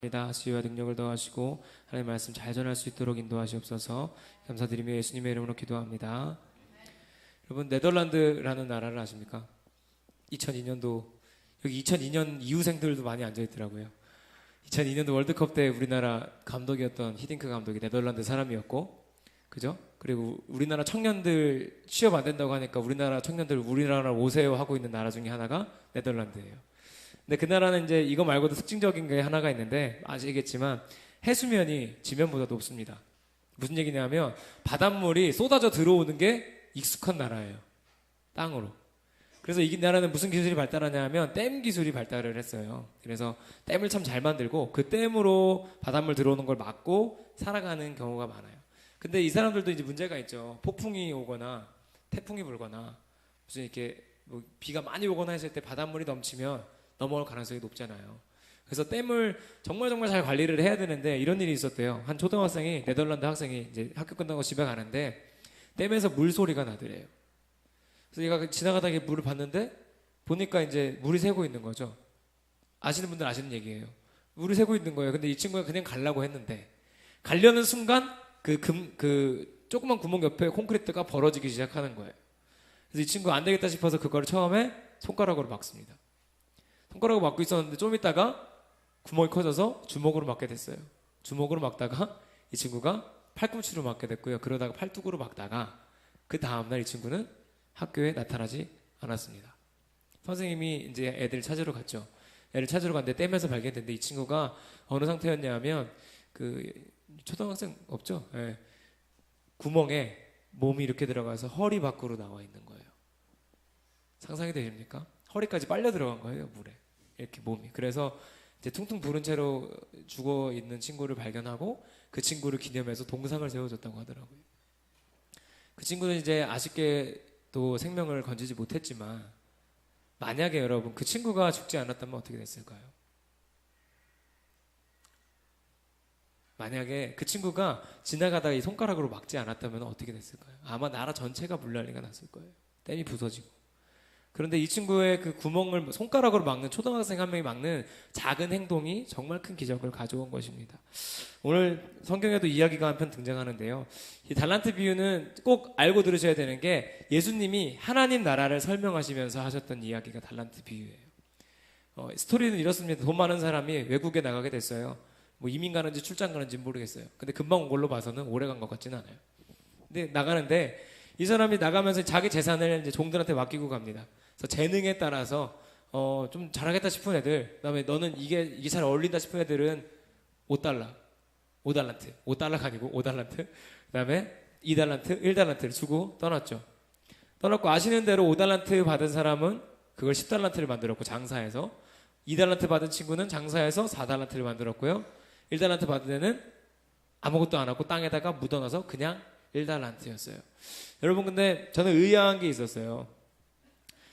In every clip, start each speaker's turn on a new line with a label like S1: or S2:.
S1: 지혜와 능력을 더하시고 하나님의 말씀 잘 전할 수 있도록 인도하시옵소서. 감사드리며 예수님의 이름으로 기도합니다. 여러분, 네덜란드라는 나라를 아십니까? 2002년도 여기 2002년 이후생들도 많이 앉아있더라고요. 2002년도 월드컵 때 우리나라 감독이었던 히딩크 감독이 네덜란드 사람이었고, 그죠? 그리고 우리나라 청년들 취업 안 된다고 하니까 우리나라 청년들 우리나라 오세요 하고 있는 나라 중에 하나가 네덜란드예요. 근데 그 나라는 이제 이거 말고도 특징적인 게 하나가 있는데, 아시겠지만 해수면이 지면보다 높습니다. 무슨 얘기냐면 바닷물이 쏟아져 들어오는 게 익숙한 나라예요. 땅으로. 그래서 이 나라는 무슨 기술이 발달하냐면 댐 기술이 발달을 했어요. 그래서 댐을 참 잘 만들고 그 댐으로 바닷물 들어오는 걸 막고 살아가는 경우가 많아요. 근데 이 사람들도 이제 문제가 있죠. 폭풍이 오거나 태풍이 불거나 무슨 이렇게 뭐 비가 많이 오거나 했을 때 바닷물이 넘치면 넘어올 가능성이 높잖아요. 그래서 댐을 정말 잘 관리를 해야 되는데 이런 일이 있었대요. 한 초등학생이, 네덜란드 학생이 이제 학교 끝나고 집에 가는데 댐에서 물소리가 나더래요. 그래서 얘가 지나가다가 물을 봤는데 보니까 이제 물이 새고 있는 거죠. 아시는 분들 아시는 얘기예요. 물이 새고 있는 거예요. 근데 이 친구가 그냥 가려고 했는데 가려는 순간 그 조그만 구멍 옆에 콘크리트가 벌어지기 시작하는 거예요. 그래서 이 친구가 안 되겠다 싶어서 그거를 처음에 손가락으로 막습니다. 손가락으로 막고 있었는데 좀 있다가 구멍이 커져서 주먹으로 막게 됐어요. 주먹으로 막다가 이 친구가 팔꿈치로 막게 됐고요. 그러다가 팔뚝으로 막다가 그 다음날 이 친구는 학교에 나타나지 않았습니다. 선생님이 이제 애들 찾으러 갔죠. 애를 찾으러 갔는데 댐에서 발견됐는데 이 친구가 어느 상태였냐면 그 초등학생 없죠? 네. 구멍에 몸이 이렇게 들어가서 허리 밖으로 나와 있는 거예요. 상상이 되십니까? 허리까지 빨려 들어간 거예요, 물에. 이렇게 몸이. 그래서 이제 퉁퉁 부은 채로 죽어 있는 친구를 발견하고 그 친구를 기념해서 동상을 세워줬다고 하더라고요. 그 친구는 이제 아쉽게도 생명을 건지지 못했지만 만약에 여러분 그 친구가 죽지 않았다면 어떻게 됐을까요? 만약에 그 친구가 지나가다가 이 손가락으로 막지 않았다면 어떻게 됐을까요? 아마 나라 전체가 물난리가 났을 거예요. 댐이 부서지고. 그런데 이 친구의 그 구멍을 손가락으로 막는, 초등학생 한 명이 막는 작은 행동이 정말 큰 기적을 가져온 것입니다. 오늘 성경에도 이야기가 한편 등장하는데요. 이 달란트 비유는 꼭 알고 들으셔야 되는 게 예수님이 하나님 나라를 설명하시면서 하셨던 이야기가 달란트 비유예요. 스토리는 이렇습니다. 돈 많은 사람이 외국에 나가게 됐어요. 뭐 이민 가는지 출장 가는지 모르겠어요. 근데 금방 온 걸로 봐서는 오래 간 것 같진 않아요. 근데 나가는데 이 사람이 나가면서 자기 재산을 이제 종들한테 맡기고 갑니다. 그래서 재능에 따라서 좀 잘하겠다 싶은 애들, 그다음에 너는 이게 잘 어울린다 싶은 애들은 5달러, 5달러가 아니고 5달란트, 그다음에 2달란트, 1달란트를 주고 떠났죠. 떠났고 아시는 대로 5달란트 받은 사람은 그걸 10달란트를 만들었고 장사해서, 2달란트 받은 친구는 장사해서 4달란트를 만들었고요. 1달란트 받은 애는 아무것도 안 하고 땅에다가 묻어놔서 그냥 1달란트였어요. 여러분, 근데 저는 의아한 게 있었어요.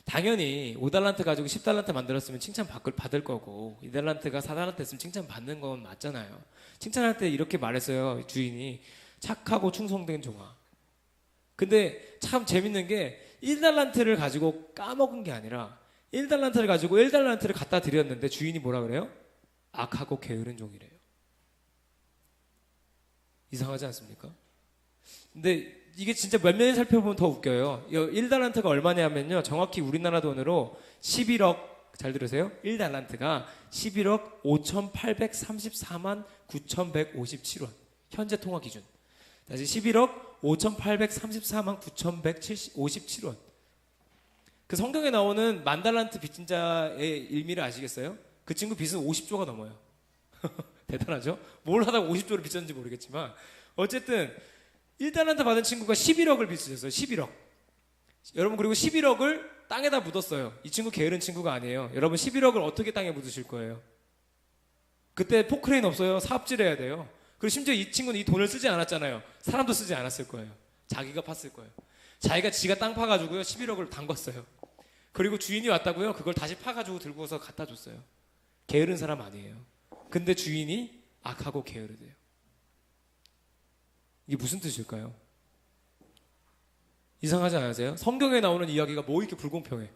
S1: 당연히 5달란트 가지고 10달란트 만들었으면 칭찬 받을 거고 2달란트가 4달란트 했으면 칭찬 받는 건 맞잖아요. 칭찬할 때 이렇게 말했어요. 주인이 착하고 충성된 종아. 근데 참 재밌는 게 1달란트를 가지고 까먹은 게 아니라 1달란트를 가지고 1달란트를 갖다 드렸는데 주인이 뭐라 그래요? 악하고 게으른 종이래요. 이상하지 않습니까? 근데 이게 진짜 면면히 살펴보면 더 웃겨요. 1달란트가 얼마냐면요, 정확히 우리나라 돈으로 11억, 잘 들으세요? 1달란트가 11억 5,834만 9,157원. 현재 통화 기준. 다시 11억 5,834만 9,157원. 그 성경에 나오는 만달란트 빚진 자의 일미를 아시겠어요? 그 친구 빚은 50조가 넘어요. 대단하죠? 뭘 하다가 50조를 빚졌는지 모르겠지만 어쨌든 1달란트 받은 친구가 11억을 빚으셨어요. 11억. 여러분, 그리고 11억을 땅에다 묻었어요. 이 친구 게으른 친구가 아니에요. 여러분, 11억을 어떻게 땅에 묻으실 거예요? 그때 포크레인 없어요. 사업질 해야 돼요. 그리고 심지어 이 친구는 이 돈을 쓰지 않았잖아요. 사람도 쓰지 않았을 거예요. 자기가 팠을 거예요. 지가 땅 파가지고요 11억을 담궜어요. 그리고 주인이 왔다고요, 그걸 다시 파가지고 들고서 갖다 줬어요. 게으른 사람 아니에요. 근데 주인이 악하고 게으르대요. 이게 무슨 뜻일까요? 이상하지 않으세요? 성경에 나오는 이야기가 뭐 이렇게 불공평해.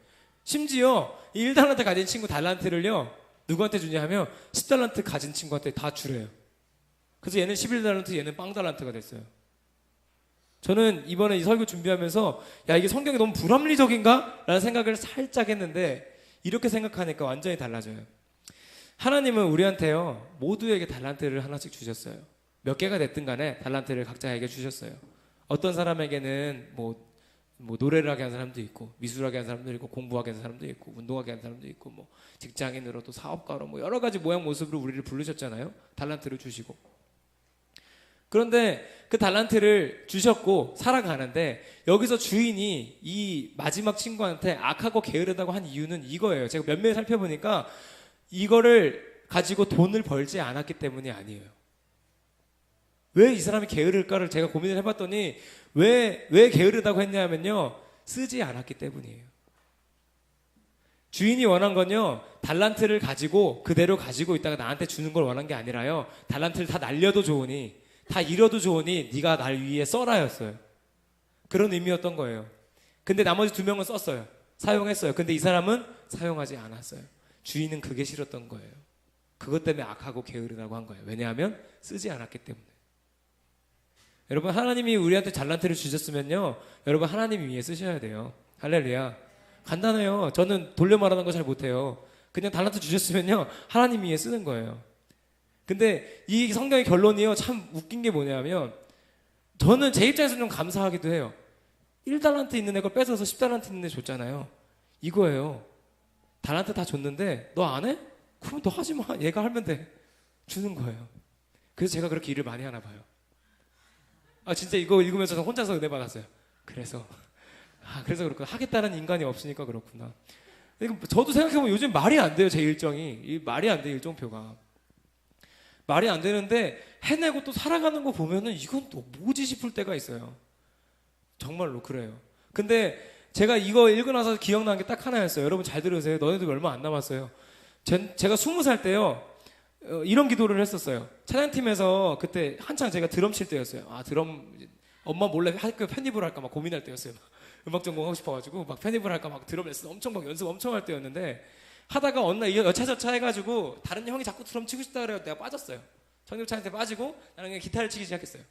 S1: 심지어 이 1달란트 가진 친구 달란트를요, 누구한테 주냐 하면 10달란트 가진 친구한테 다 주래요. 그래서 얘는 11달란트, 얘는 빵달란트가 됐어요. 저는 이번에 이 설교 준비하면서 야, 이게 성경이 너무 불합리적인가? 라는 생각을 살짝 했는데 이렇게 생각하니까 완전히 달라져요. 하나님은 우리한테요, 모두에게 달란트를 하나씩 주셨어요. 몇 개가 됐든 간에 달란트를 각자에게 주셨어요. 어떤 사람에게는 뭐 노래를 하게 하는 사람도 있고, 미술하게 하는 사람도 있고, 공부하게 하는 사람도 있고, 운동하게 하는 사람도 있고, 뭐 직장인으로 또 사업가로 뭐 여러 가지 모양 모습으로 우리를 부르셨잖아요. 달란트를 주시고. 그런데 그 달란트를 주셨고 살아가는데 여기서 주인이 이 마지막 친구한테 악하고 게으르다고 한 이유는 이거예요. 제가 면밀히 살펴보니까 이거를 가지고 돈을 벌지 않았기 때문이 아니에요. 왜 이 사람이 게으를까를 제가 고민을 해봤더니 왜 게으르다고 했냐면요, 쓰지 않았기 때문이에요. 주인이 원한 건요, 달란트를 가지고 그대로 가지고 있다가 나한테 주는 걸 원한 게 아니라요, 달란트를 다 날려도 좋으니 다 잃어도 좋으니 네가 날 위해 써라였어요. 그런 의미였던 거예요. 근데 나머지 2명은 썼어요. 사용했어요. 근데 이 사람은 사용하지 않았어요. 주인은 그게 싫었던 거예요. 그것 때문에 악하고 게으르다고 한 거예요. 왜냐하면 쓰지 않았기 때문에. 여러분, 하나님이 우리한테 달란트를 주셨으면요, 여러분 하나님 위에 쓰셔야 돼요. 할렐루야. 간단해요. 저는 돌려 말하는 거 잘 못해요. 그냥 달란트 주셨으면요, 하나님 위에 쓰는 거예요. 근데 이 성경의 결론이요, 참 웃긴 게 뭐냐면, 저는 제 입장에서 좀 감사하기도 해요. 1달란트 있는 애 걸 뺏어서 10달란트 있는 애 줬잖아요. 이거예요. 달란트 다 줬는데 너 안 해? 그럼 너 하지 마. 얘가 하면 돼. 주는 거예요. 그래서 제가 그렇게 일을 많이 하나 봐요. 아, 진짜 이거 읽으면서 저 혼자서 은혜 받았어요. 그래서 그렇구나. 하겠다는 인간이 없으니까 그렇구나. 저도 생각해보면 요즘 말이 안 돼요. 제 일정이. 말이 안 돼요. 일정표가. 말이 안 되는데 해내고 또 살아가는 거 보면은 이건 또 뭐지 싶을 때가 있어요. 정말로 그래요. 근데 제가 이거 읽고 나서 기억나는 게 딱 하나였어요. 여러분 잘 들으세요. 너네도 얼마 안 남았어요. 제가 20살 때요, 이런 기도를 했었어요. 찬양팀에서 그때 한창 제가 드럼 칠 때였어요. 드럼 엄마 몰래 학교 편입을 할까 막 고민할 때였어요. 음악 전공하고 싶어가지고 막 편입을 할까 막 드럼 레슨 엄청 막 연습 엄청 할 때였는데, 하다가 어느 날 여차저차 해가지고 다른 형이 자꾸 드럼 치고 싶다 그래서 내가 빠졌어요. 청년차한테 빠지고 나는 그냥 기타를 치기 시작했어요.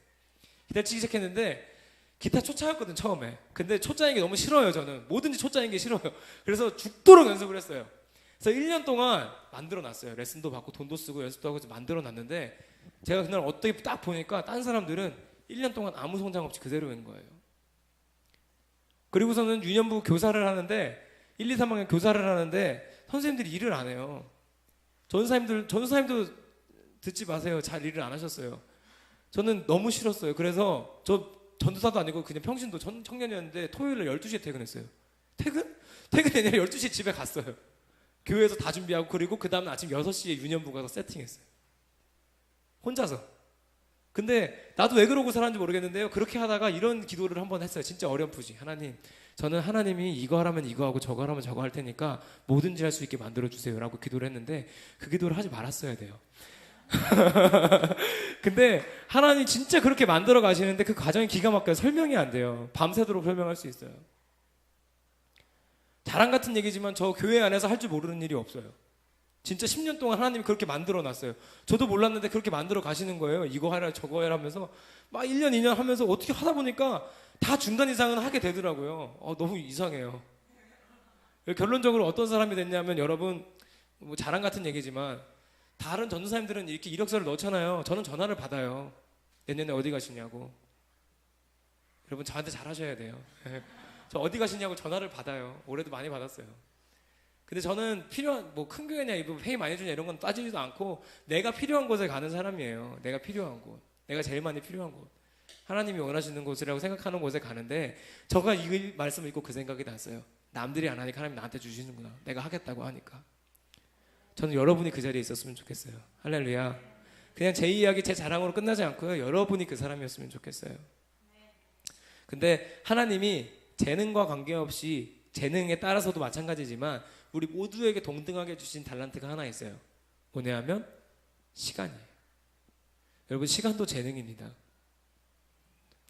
S1: 기타를 치기 시작했는데 기타 초짜였거든 처음에. 근데 초짜인 게 너무 싫어요. 저는 뭐든지 초짜인 게 싫어요. 그래서 죽도록 연습을 했어요. 그래서 1년 동안 만들어놨어요. 레슨도 받고 돈도 쓰고 연습도 하고 만들어놨는데, 제가 그날 어떻게 딱 보니까 딴 사람들은 1년 동안 아무 성장 없이 그대로인 거예요. 그리고서는 유년부 교사를 하는데 1, 2, 3학년 교사를 하는데 선생님들이 일을 안 해요. 전사님도 듣지 마세요. 잘 일을 안 하셨어요. 저는 너무 싫었어요. 그래서 저 전도사도 아니고 그냥 평신도 청년이었는데 토요일에 12시에 퇴근했어요. 퇴근이 아니라 12시에 집에 갔어요. 교회에서 다 준비하고, 그리고 그 다음 아침 6시에 유년부 가서 세팅했어요. 혼자서. 근데 나도 왜 그러고 살았는지 모르겠는데요, 그렇게 하다가 이런 기도를 한번 했어요. 진짜 어렴풋이. 하나님, 저는 하나님이 이거 하라면 이거 하고 저거 하라면 저거 할 테니까 뭐든지 할 수 있게 만들어주세요 라고 기도를 했는데, 그 기도를 하지 말았어야 돼요. 근데 하나님 진짜 그렇게 만들어 가시는데 그 과정이 기가 막혀요. 설명이 안 돼요. 밤새도록 설명할 수 있어요. 자랑 같은 얘기지만 저 교회 안에서 할 줄 모르는 일이 없어요. 진짜 10년 동안 하나님이 그렇게 만들어 놨어요. 저도 몰랐는데 그렇게 만들어 가시는 거예요. 이거 하라 저거 해라 하면서 막 1년 2년 하면서 어떻게 하다 보니까 다 중간 이상은 하게 되더라고요. 너무 이상해요. 결론적으로 어떤 사람이 됐냐면, 여러분 뭐 자랑 같은 얘기지만 다른 전도사님들은 이렇게 이력서를 넣잖아요. 저는 전화를 받아요. 내년에 어디 가시냐고. 여러분 저한테 잘하셔야 돼요. 저 어디 가시냐고 전화를 받아요. 올해도 많이 받았어요. 근데 저는 필요한, 뭐 큰 교회냐 회의 많이 주냐 이런 건 따지지도 않고, 내가 필요한 곳에 가는 사람이에요. 내가 필요한 곳, 내가 제일 많이 필요한 곳, 하나님이 원하시는 곳이라고 생각하는 곳에 가는데, 제가 이 말씀을 읽고 그 생각이 났어요. 남들이 안 하니까 하나님 나한테 주시는구나. 내가 하겠다고 하니까. 저는 여러분이 그 자리에 있었으면 좋겠어요. 할렐루야. 그냥 제 이야기, 제 자랑으로 끝나지 않고요, 여러분이 그 사람이었으면 좋겠어요. 근데 하나님이 재능과 관계없이, 재능에 따라서도 마찬가지지만 우리 모두에게 동등하게 주신 달란트가 하나 있어요. 뭐냐 하면 시간이에요. 여러분, 시간도 재능입니다.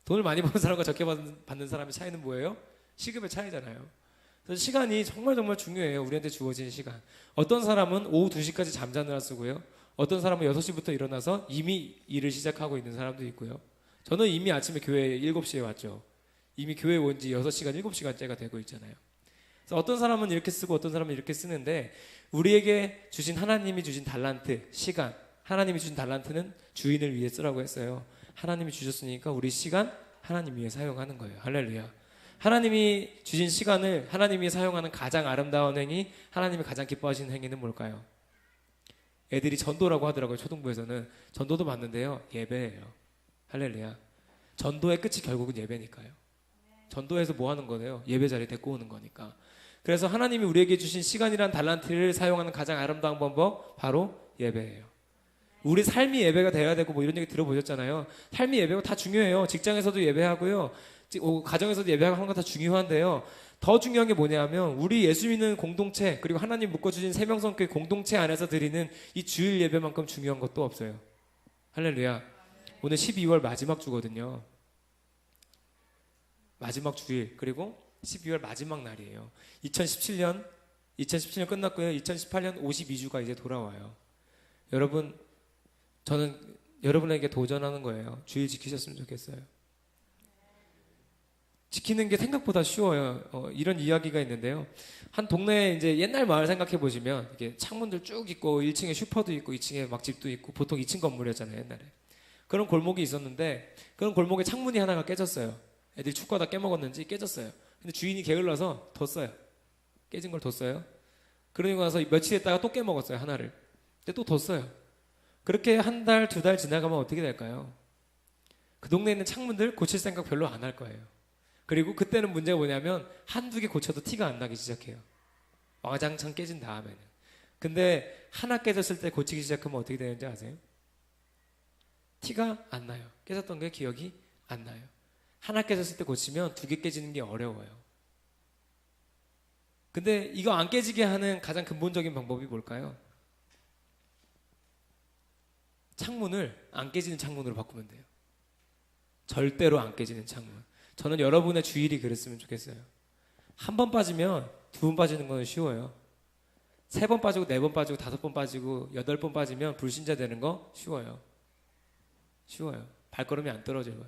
S1: 돈을 많이 버는 사람과 적게 받는 사람의 차이는 뭐예요? 시급의 차이잖아요. 그래서 시간이 정말 정말 중요해요. 우리한테 주어진 시간. 어떤 사람은 오후 2시까지 잠자느라 쓰고요. 어떤 사람은 6시부터 일어나서 이미 일을 시작하고 있는 사람도 있고요. 저는 이미 아침에 교회에 7시에 왔죠. 이미 교회에 온 지 6시간, 7시간째가 되고 있잖아요. 그래서 어떤 사람은 이렇게 쓰고 어떤 사람은 이렇게 쓰는데 우리에게 주신 하나님이 주신 달란트, 시간, 하나님이 주신 달란트는 주인을 위해 쓰라고 했어요. 하나님이 주셨으니까 우리 시간 하나님 위해 사용하는 거예요. 할렐루야. 하나님이 주신 시간을 하나님이 사용하는 가장 아름다운 행위, 하나님이 가장 기뻐하시는 행위는 뭘까요? 애들이 전도라고 하더라고요. 초등부에서는. 전도도 받는데요. 예배예요. 할렐루야. 전도의 끝이 결국은 예배니까요. 전도에서 뭐 하는 거예요? 예배 자리에 데리고 오는 거니까. 그래서 하나님이 우리에게 주신 시간이란 달란트를 사용하는 가장 아름다운 방법, 바로 예배예요. 우리 삶이 예배가 돼야 되고 뭐 이런 얘기 들어보셨잖아요. 삶이 예배가 다 중요해요. 직장에서도 예배하고요. 가정에서도 예배하는 거 다 중요한데요. 더 중요한 게 뭐냐면 우리 예수 믿는 공동체 그리고 하나님 묶어주신 세명성교회 공동체 안에서 드리는 이 주일 예배만큼 중요한 것도 없어요. 할렐루야. 오늘 12월 마지막 주거든요. 마지막 주일 그리고 12월 마지막 날이에요. 2017년 끝났고요. 2018년 52주가 이제 돌아와요. 여러분, 저는 여러분에게 도전하는 거예요. 주일 지키셨으면 좋겠어요. 지키는 게 생각보다 쉬워요. 이런 이야기가 있는데요. 한 동네에 이제 옛날 마을 생각해 보시면 이게 창문들 쭉 있고 1층에 슈퍼도 있고 2층에 막 집도 있고 보통 2층 건물이었잖아요, 옛날에. 그런 골목이 있었는데 그런 골목에 창문이 하나가 깨졌어요. 애들이 축구하다 깨먹었는지 깨졌어요. 근데 주인이 게을러서 뒀어요. 깨진 걸 뒀어요. 그러고 나서 며칠 있다가 또 깨먹었어요, 하나를. 근데 또 뒀어요. 그렇게 한 달, 2달 지나가면 어떻게 될까요? 그 동네에 있는 창문들 고칠 생각 별로 안 할 거예요. 그리고 그때는 문제가 뭐냐면 한두 개 고쳐도 티가 안 나기 시작해요. 와장창 깨진 다음에는. 근데 하나 깨졌을 때 고치기 시작하면 어떻게 되는지 아세요? 티가 안 나요. 깨졌던 게 기억이 안 나요. 하나 깨졌을 때 고치면 2개 깨지는 게 어려워요. 근데 이거 안 깨지게 하는 가장 근본적인 방법이 뭘까요? 창문을 안 깨지는 창문으로 바꾸면 돼요. 절대로 안 깨지는 창문. 저는 여러분의 주일이 그랬으면 좋겠어요. 한 번 빠지면 2번 빠지는 건 쉬워요. 3번 빠지고 4번 빠지고 5번 빠지고 8번 빠지면 불신자 되는 거 쉬워요. 쉬워요. 발걸음이 안 떨어져요.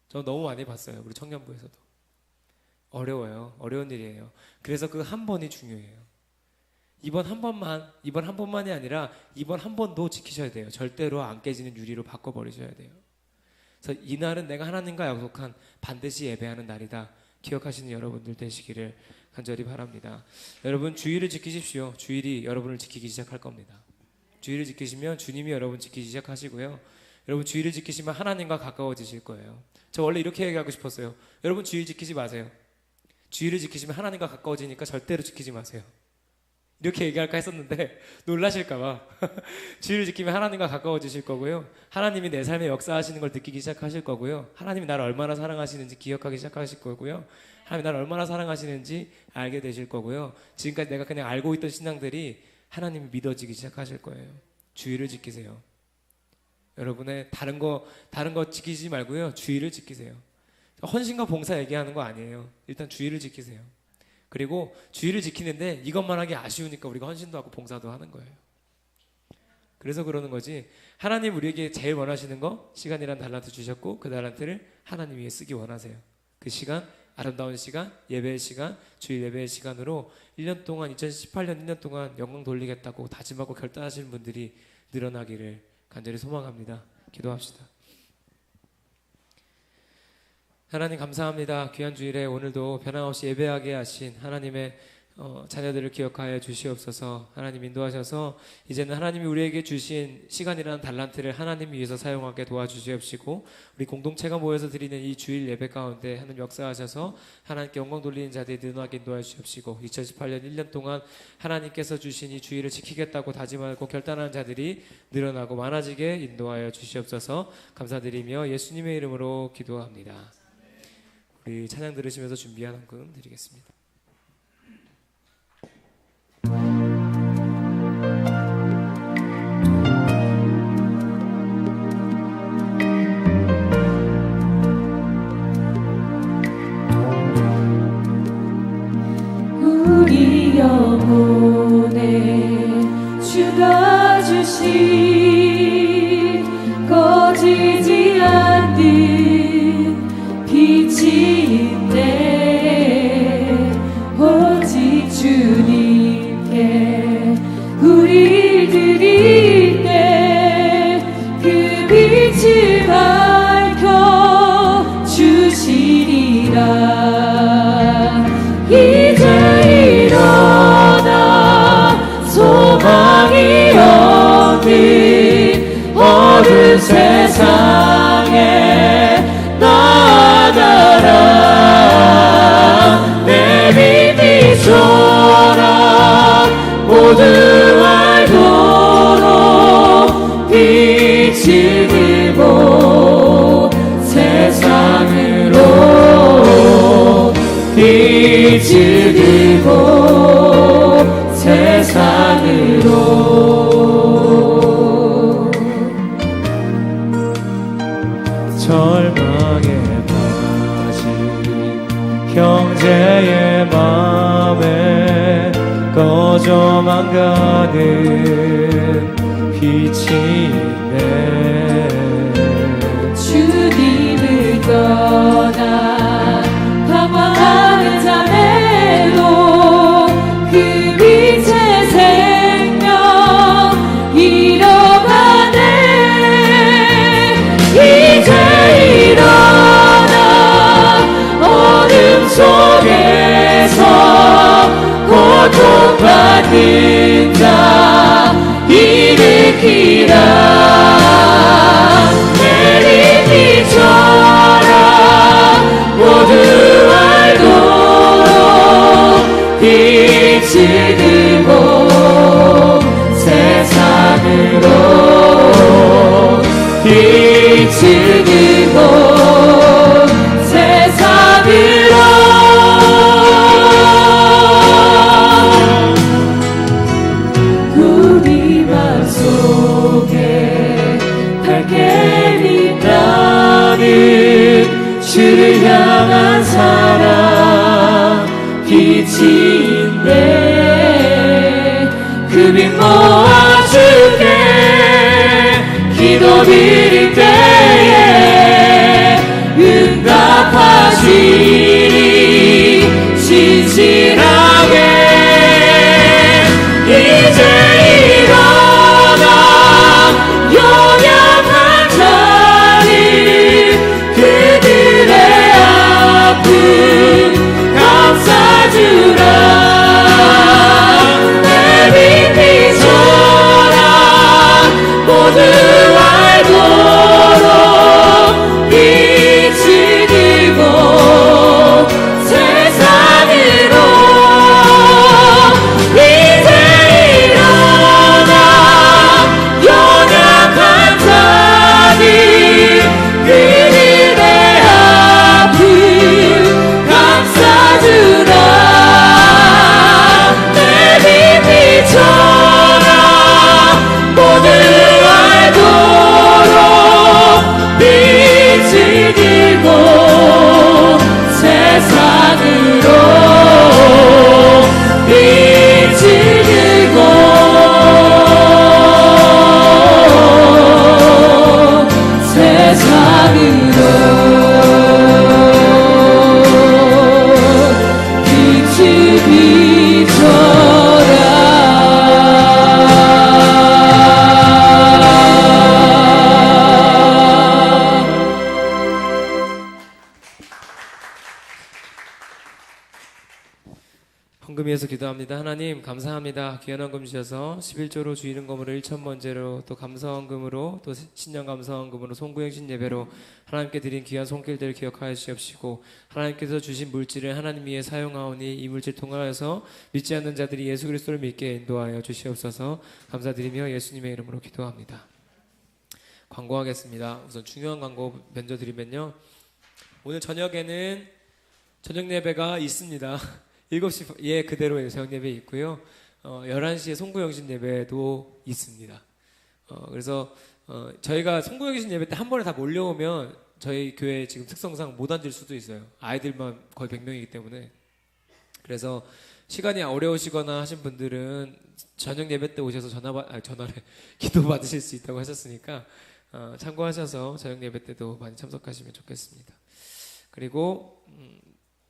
S1: 저 너무 많이 봤어요. 우리 청년부에서도. 어려워요. 어려운 일이에요. 그래서 그 한 번이 중요해요. 이번 한 번만이 아니라 이번 한 번도 지키셔야 돼요. 절대로 안 깨지는 유리로 바꿔버리셔야 돼요. 그래서 이날은 내가 하나님과 약속한 반드시 예배하는 날이다. 기억하시는 여러분들 되시기를 간절히 바랍니다. 여러분 주일을 지키십시오. 주일이 여러분을 지키기 시작할 겁니다. 주일을 지키시면 주님이 여러분 지키기 시작하시고요. 여러분 주일을 지키시면 하나님과 가까워지실 거예요. 저 원래 이렇게 얘기하고 싶었어요. 여러분 주일 지키지 마세요. 주일을 지키시면 하나님과 가까워지니까 절대로 지키지 마세요. 이렇게 얘기할까 했었는데 놀라실까봐. 주일을 지키면 하나님과 가까워지실 거고요. 하나님이 내 삶에 역사하시는 걸 느끼기 시작하실 거고요. 하나님이 나를 얼마나 사랑하시는지 기억하기 시작하실 거고요. 하나님이 나를 얼마나 사랑하시는지 알게 되실 거고요. 지금까지 내가 그냥 알고 있던 신앙들이 하나님이 믿어지기 시작하실 거예요. 주일을 지키세요. 여러분의 다른 거 지키지 말고요. 주일을 지키세요. 헌신과 봉사 얘기하는 거 아니에요. 일단 주일을 지키세요. 그리고 주일을 지키는데 이것만 하기 아쉬우니까 우리가 헌신도 하고 봉사도 하는 거예요. 그래서 그러는 거지. 하나님 우리에게 제일 원하시는 거 시간이란 달란트 주셨고 그 달란트를 하나님 위해 쓰기 원하세요. 그 시간, 아름다운 시간, 예배의 시간, 주일 예배의 시간으로 1년 동안 2018년 1년 동안 영광 돌리겠다고 다짐하고 결단하시는 분들이 늘어나기를 간절히 소망합니다. 기도합시다. 하나님 감사합니다. 귀한 주일에 오늘도 변함없이 예배하게 하신 하나님의 자녀들을 기억하여 주시옵소서. 하나님 인도하셔서 이제는 하나님이 우리에게 주신 시간이라는 달란트를 하나님 위해서 사용하게 도와주시옵시고 우리 공동체가 모여서 드리는 이 주일 예배 가운데 하나님 역사하셔서 하나님께 영광 돌리는 자들이 늘어나게 인도하여 주시옵시고 2018년 1년 동안 하나님께서 주신 이 주일을 지키겠다고 다짐하고 결단하는 자들이 늘어나고 많아지게 인도하여 주시옵소서. 감사드리며 예수님의 이름으로 기도합니다. 우리 찬양 들으시면서 준비한 헌금 드리겠습니다.
S2: 빛을 밝혀 주시리라. 이제 일어나 소망이 없는 어두운 세상에 나아가라. 내 빛 비춰라. 모두 알도록 빛을 들고 세상으로 빛을 들고 세상으로.
S3: 절망에 빠진 형제의 맘에 꺼져만 가는 빛이 있네.
S2: 주님을 떠나 방황하는 자매로 그 빛의 생명 잃어가네. 이제 일어나 어둠 속에서 고통받는 자 일으키라. 내리 비춰라. 모두 알도록 빛을 들고 세상으로 빛을 들고 세상으로. 우리 맘속에 밝게 빛나는 주를 향한 사랑 빛이 있네. 그 빛 모아주게 기도드릴 때에 응답하시니 신실하게. 이제 일어나 연약한 자를 그들의 아픔 감싸주라. 내 빛 비춰라. 모두 알도록 빛을 들고 세상으로. 이제 일어나 연약한 자들 그들의 아픔 감싸주라. 내 빛 비춰라. 모두 알도록 빛을 들고 세상으로 빛을 들고 세상으로 빛을 비춰라.
S1: 헌금위해서 기도합니다. 하나님 감사합니다. 귀한 헌금 주셔서 11조로 주 이름금으로 1,000번제로 또 감사헌금으로 또 신년 감사헌금으로 송구행신 예배로 하나님께 드린 귀한 손길들을 기억하여 주시옵시고 하나님께서 주신 물질을 하나님 위해 사용하오니 이 물질 통하여서 믿지 않는 자들이 예수 그리스도를 믿게 인도하여 주시옵소서. 감사드리며 예수님의 이름으로 기도합니다. 광고하겠습니다. 우선 중요한 광고 먼저 드리면요. 오늘 저녁에는 저녁 예배가 있습니다. 7시에 그대로의 저녁 예배 있고요. 11시에 송구영신 예배도 있습니다. 그래서 저희가 송구영신 예배 때 한 번에 다 몰려오면 저희 교회 지금 특성상 못 앉을 수도 있어요. 아이들만 거의 100명이기 때문에. 그래서 시간이 어려우시거나 하신 분들은 저녁 예배 때 오셔서 전화를 기도 받으실 수 있다고 하셨으니까 참고하셔서 저녁 예배 때도 많이 참석하시면 좋겠습니다. 그리고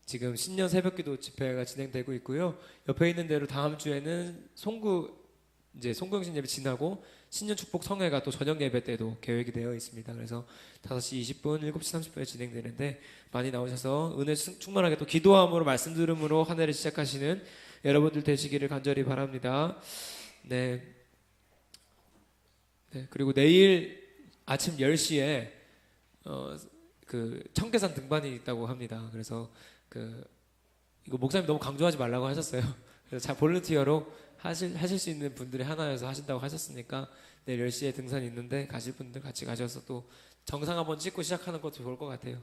S1: 지금 신년 새벽기도 집회가 진행되고 있고요. 옆에 있는 대로 다음 주에는 송구 이제 송구영신 예배 지나고 신년 축복 성회가 또 저녁 예배 때도 계획이 되어 있습니다. 그래서 5시 20분, 7시 30분에 진행되는데 많이 나오셔서 은혜 충만하게 또 기도함으로 말씀 들음으로 한 해를 시작하시는 여러분들 되시기를 간절히 바랍니다. 네. 네. 그리고 내일 아침 10시에 그 청계산 등반이 있다고 합니다. 그래서 이거 목사님 너무 강조하지 말라고 하셨어요. 그래서 잘 볼런티어로 하실 수 있는 분들이 하나여서 하신다고 하셨으니까 내일 10시에 등산이 있는데 가실 분들 같이 가셔서 또 정상 한번 찍고 시작하는 것도 좋을 것 같아요.